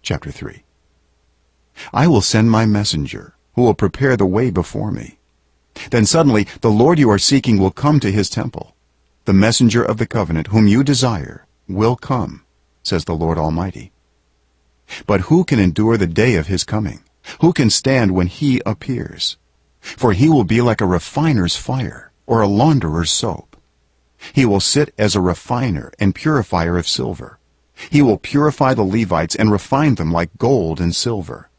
Chapter 3. I will send my messenger, who will prepare the way before me. Then suddenly the Lord you are seeking will come to his temple. The messenger of the covenant whom you desire will come, says the Lord Almighty. But who can endure the day of his coming? Who can stand when he appears? For he will be like a refiner's fire, or a launderer's soap. He will sit as a refiner and purifier of silver. He will purify the Levites and refine them like gold and silver.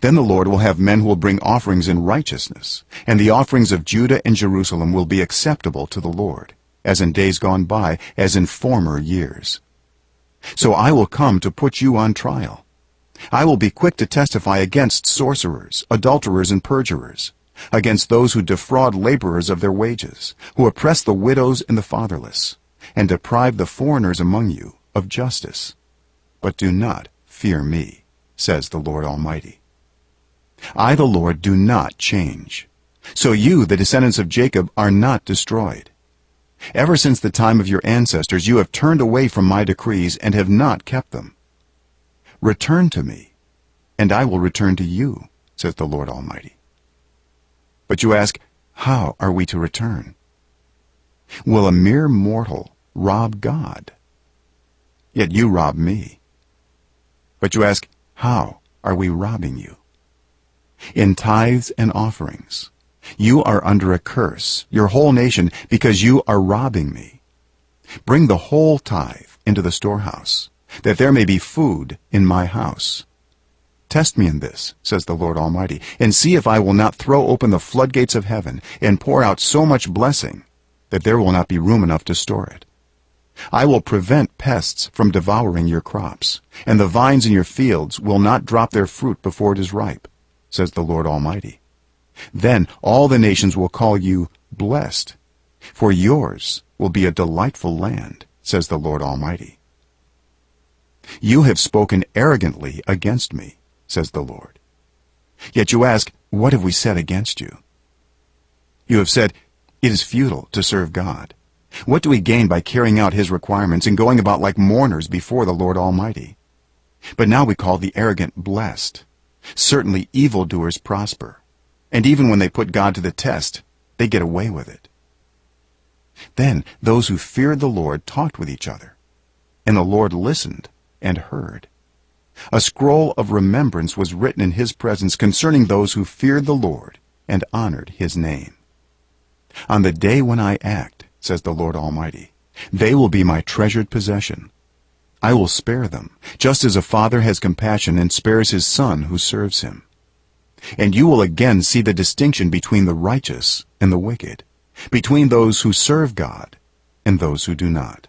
Then the Lord will have men who will bring offerings in righteousness, and the offerings of Judah and Jerusalem will be acceptable to the Lord, as in days gone by, as in former years. So I will come to put you on trial. I will be quick to testify against sorcerers, adulterers, and perjurers, against those who defraud laborers of their wages, who oppress the widows and the fatherless, and deprive the foreigners among you of justice. But do not fear me, says the Lord Almighty. I, the Lord, do not change. So you, the descendants of Jacob, are not destroyed. Ever since the time of your ancestors you have turned away from my decrees and have not kept them. Return to me, and I will return to you, says the Lord Almighty. But you ask, how are we to return? Will a mere mortal rob God? Yet you rob me. But you ask, how are we robbing you? In tithes and offerings. You are under a curse, your whole nation, because you are robbing me. Bring the whole tithe into the storehouse, that there may be food in my house. Test me in this, says the Lord Almighty, and see if I will not throw open the floodgates of heaven and pour out so much blessing that there will not be room enough to store it. I will prevent pests from devouring your crops, and the vines in your fields will not drop their fruit before it is ripe, says the Lord Almighty. Then all the nations will call you blessed, for yours will be a delightful land, says the Lord Almighty. You have spoken arrogantly against me, says the Lord. Yet you ask, what have we said against you? You have said, it is futile to serve God. What do we gain by carrying out his requirements and going about like mourners before the Lord Almighty? But now we call the arrogant blessed. Certainly evildoers prosper, and even when they put God to the test, they get away with it. Then those who feared the Lord talked with each other, and the Lord listened and heard. A scroll of remembrance was written in his presence concerning those who feared the Lord and honored his name. On the day when I act, says the Lord Almighty, they will be my treasured possession. I will spare them, just as a father has compassion and spares his son who serves him. And you will again see the distinction between the righteous and the wicked, between those who serve God and those who do not.